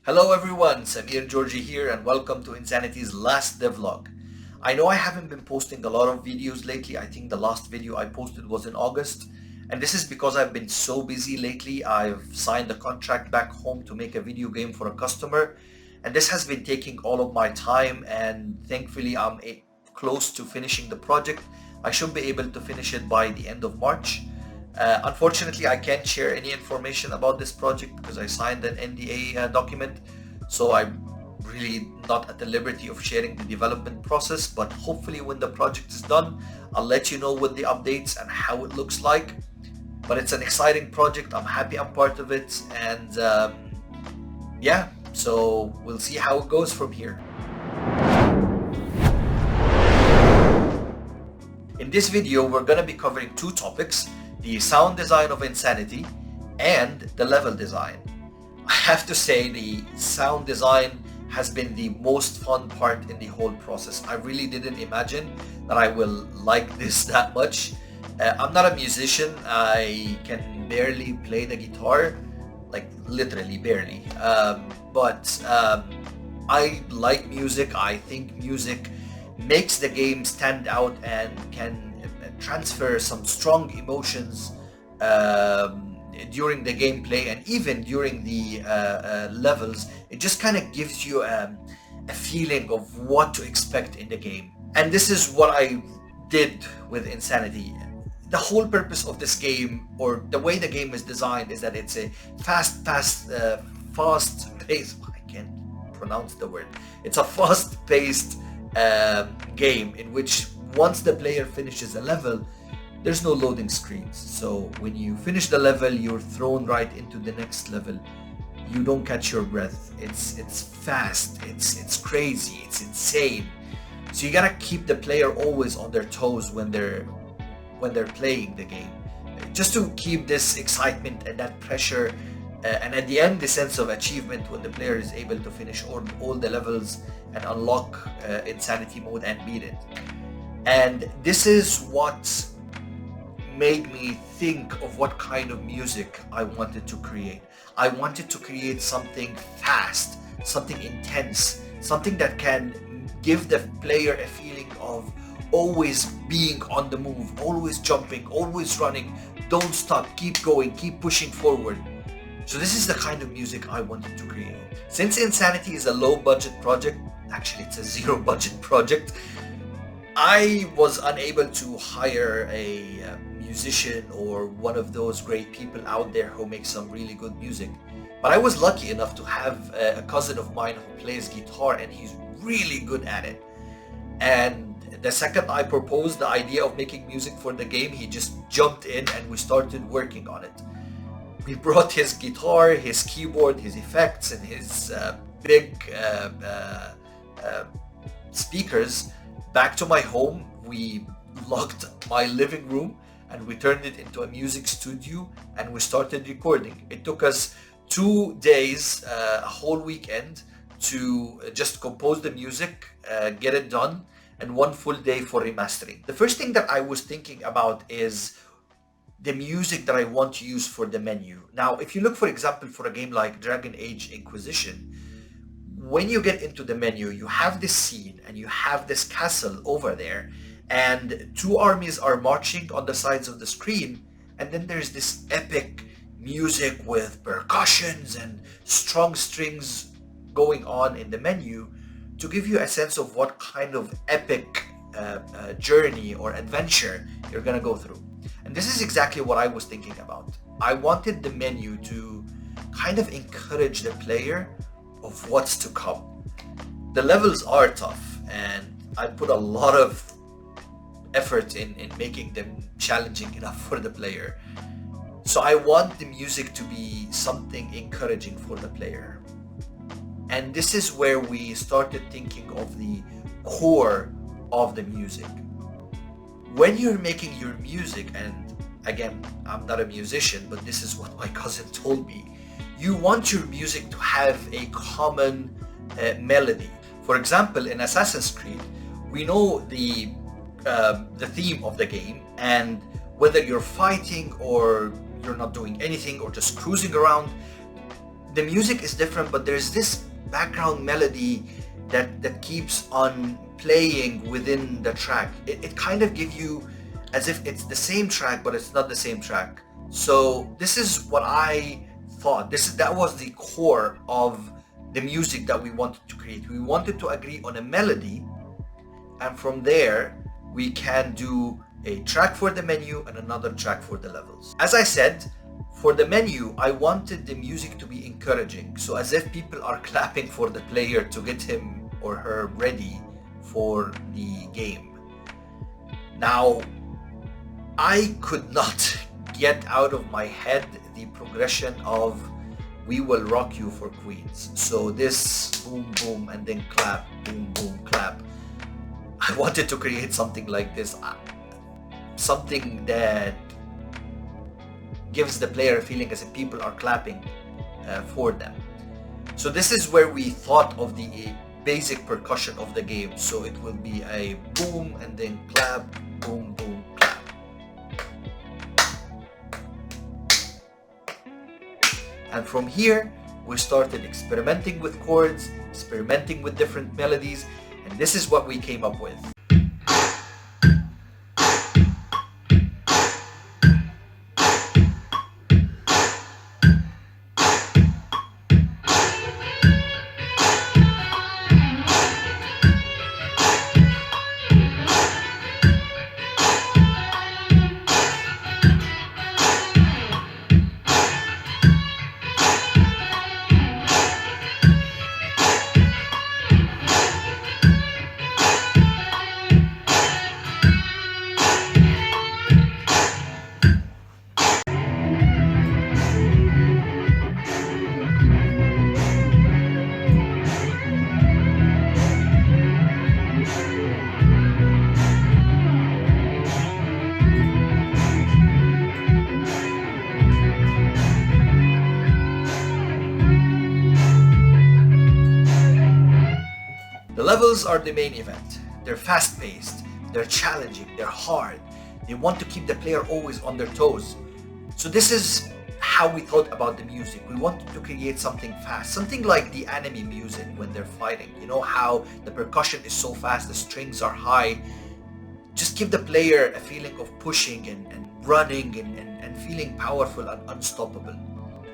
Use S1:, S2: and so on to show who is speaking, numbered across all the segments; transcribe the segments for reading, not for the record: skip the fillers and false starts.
S1: Hello everyone, Samir Georgi here and welcome to Insanity's last devlog. I know I haven't been posting a lot of videos lately. I think the last video I posted was in August, and this is because I've been so busy lately. I've signed a contract back home to make a video game for a customer, and this has been taking all of my time, and thankfully I'm close to finishing the project. I should be able to finish it by the end of March. Unfortunately, I can't share any information about this project because I signed an NDA document, so I'm really not at the liberty of sharing the development process, but hopefully when the project is done, I'll let you know with the updates and how it looks like. But it's an exciting project. I'm happy I'm part of it, and yeah, so we'll see how it goes from here. In this video, we're going to be covering two topics: the sound design of Insanity and the level design. I have to say the sound design has been the most fun part in the whole process. I really didn't imagine that I will like this that much. I'm not a musician. I can barely play the guitar, like literally barely. I like music. I think music makes the game stand out and can transfer some strong emotions during the gameplay and even during the levels. It just kind of gives you a feeling of what to expect in the game. And this is what I did with Insanity. The whole purpose of this game, or the way the game is designed, is that it's a fast-paced, I can't pronounce the word. It's a fast-paced game in which once the player finishes a level, there's no loading screens. So when you finish the level, you're thrown right into the next level. You don't catch your breath. It's fast, it's crazy, it's insane. So you gotta keep the player always on their toes when they're playing the game, just to keep this excitement and that pressure, and at the end the sense of achievement when the player is able to finish all the levels and unlock Insanity mode and beat it. And this is what made me think of what kind of music I wanted to create. I wanted to create something fast, something intense, something that can give the player a feeling of always being on the move, always jumping, always running, don't stop, keep going, keep pushing forward. So this is the kind of music I wanted to create. Since Insanity is a low budget project, actually it's a zero budget project, I was unable to hire a musician or one of those great people out there who make some really good music. But I was lucky enough to have a cousin of mine who plays guitar, and he's really good at it. And the second I proposed the idea of making music for the game, he just jumped in and we started working on it. We brought his guitar, his keyboard, his effects, and his big speakers back to my home. We locked my living room and we turned it into a music studio and we started recording. It took us 2 days, a whole weekend, to just compose the music, get it done, and 1 full day for remastering. The first thing that I was thinking about is the music that I want to use for the menu. Now, if you look, for example, for a game like Dragon Age Inquisition, when you get into the menu, you have this scene and you have this castle over there, and two armies are marching on the sides of the screen, and then there's this epic music with percussions and strong strings going on in the menu to give you a sense of what kind of epic journey or adventure you're gonna go through. And this is exactly what I was thinking about. I wanted the menu to kind of encourage the player of what's to come. The levels are tough, and I put a lot of effort in making them challenging enough for the player. So I want the music to be something encouraging for the player. And this is where we started thinking of the core of the music. When you're making your music, and again, I'm not a musician, but this is what my cousin told me, you want your music to have a common melody. For example, in Assassin's Creed, we know the theme of the game, and whether you're fighting or you're not doing anything or just cruising around, the music is different, but there's this background melody that keeps on playing within the track. It kind of gives you as if it's the same track, but it's not the same track. So this is what I thought. That was the core of the music that we wanted to create. We wanted to agree on a melody, and from there we can do a track for the menu and another track for the levels. As I said, for the menu, I wanted the music to be encouraging, so as if people are clapping for the player to get him or her ready for the game. Now, I could not get out of my head the progression of "We Will Rock You" for Queens. So this boom boom and then clap, boom boom clap. I wanted to create something like this, something that gives the player a feeling as if people are clapping for them. So this is where we thought of the basic percussion of the game. So it will be a boom and then clap, boom boom clap. And from here we started experimenting with chords, experimenting with different melodies, and this is what we came up with. The levels are the main event. They're fast-paced, they're challenging, they're hard. They want to keep the player always on their toes. So this is how we thought about the music. We wanted to create something fast, something like the anime music when they're fighting. You know how the percussion is so fast, the strings are high. Just give the player a feeling of pushing and running and feeling powerful and unstoppable.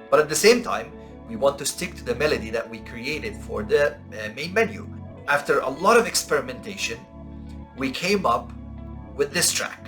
S1: But at the same time, we want to stick to the melody that we created for the main menu. After a lot of experimentation, we came up with this track.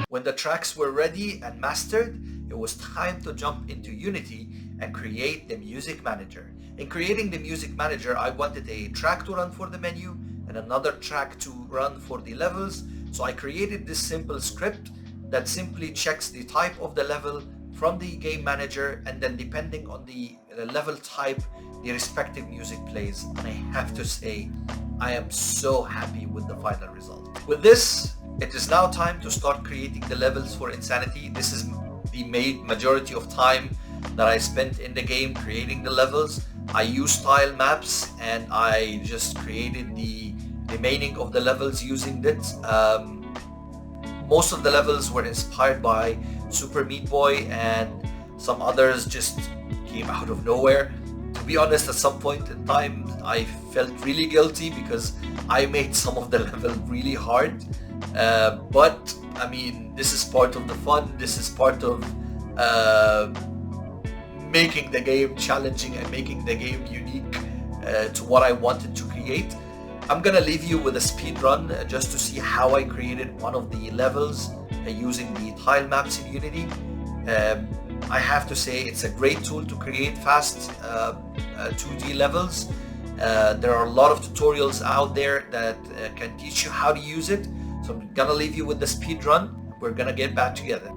S1: When the tracks were ready and mastered, it was time to jump into Unity and create the music manager. In creating the music manager, I wanted a track to run for the menu and another track to run for the levels. So I created this simple script that simply checks the type of the level from the game manager, and then depending on the level type, the respective music plays. And I have to say, I am so happy with the final result. With this, it is now time to start creating the levels for Insanity. This is the majority of time that I spent in the game creating the levels. I used tile maps and I just created the remaining of the levels using it. Most of the levels were inspired by Super Meat Boy, and some others just came out of nowhere. To be honest, at some point in time, I felt really guilty because I made some of the level really hard. But I mean, this is part of the fun. This is part of making the game challenging and making the game unique to what I wanted to create. I'm gonna leave you with a speed run just to see how I created one of the levels using the tile maps in Unity. I have to say it's a great tool to create fast 2D levels. There are a lot of tutorials out there that can teach you how to use it. So I'm gonna leave you with the speed run. We're gonna get back together.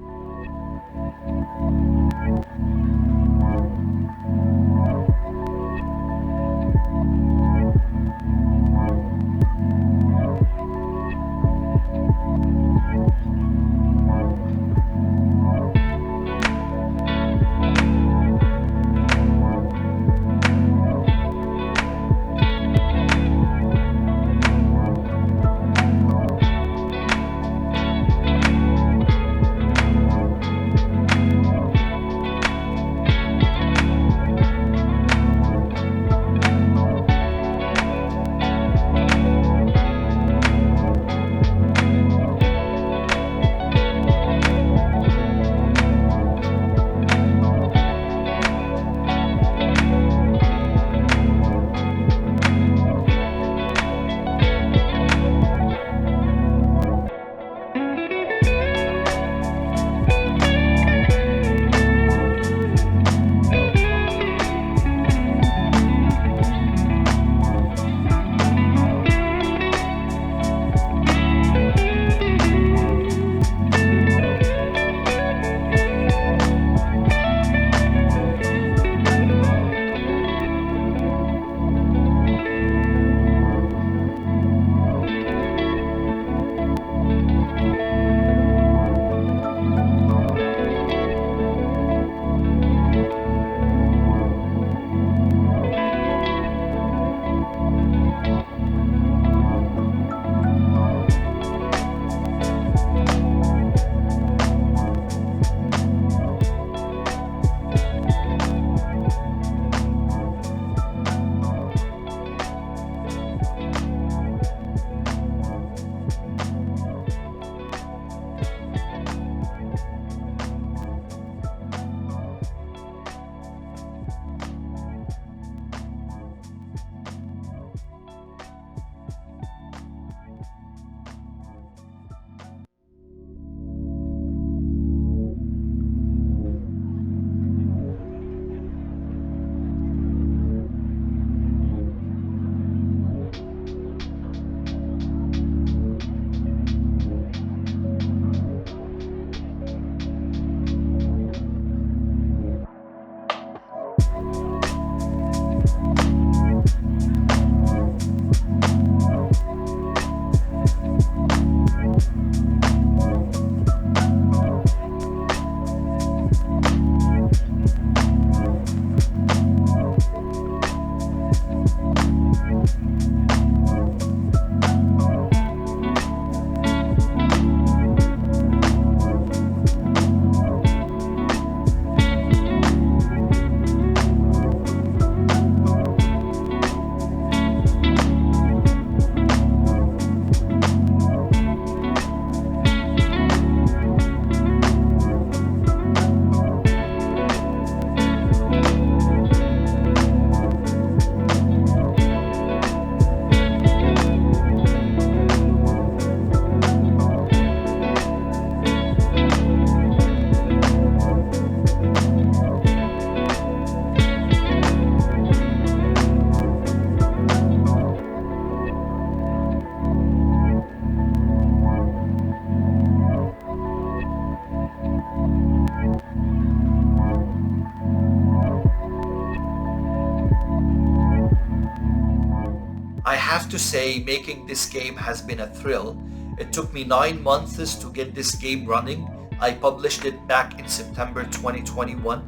S1: I have to say, making this game has been a thrill. It took me 9 months to get this game running. I published it back in September 2021,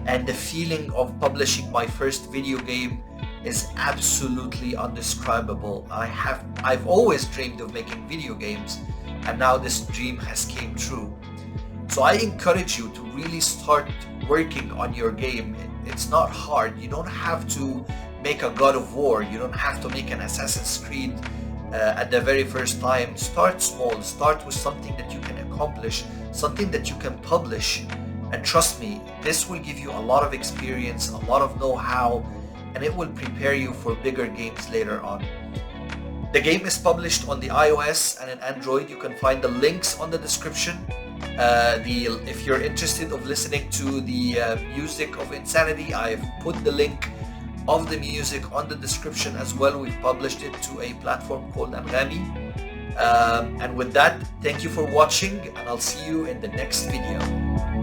S1: and the feeling of publishing my first video game is absolutely undescribable. I've always dreamed of making video games, and now this dream has came true. So I encourage you to really start working on your game. It's not hard. You don't have to make a God of War. You don't have to make an Assassin's Creed at the very first time. Start small. Start with something that you can accomplish, something that you can publish. And trust me, this will give you a lot of experience, a lot of know-how, and it will prepare you for bigger games later on. The game is published on the iOS and in Android. You can find the links on the description. If you're interested of listening to the music of Insanity, I've put the link of the music on the description as well. We've published it to a platform called Anghami. And with that, thank you for watching, and I'll see you in the next video.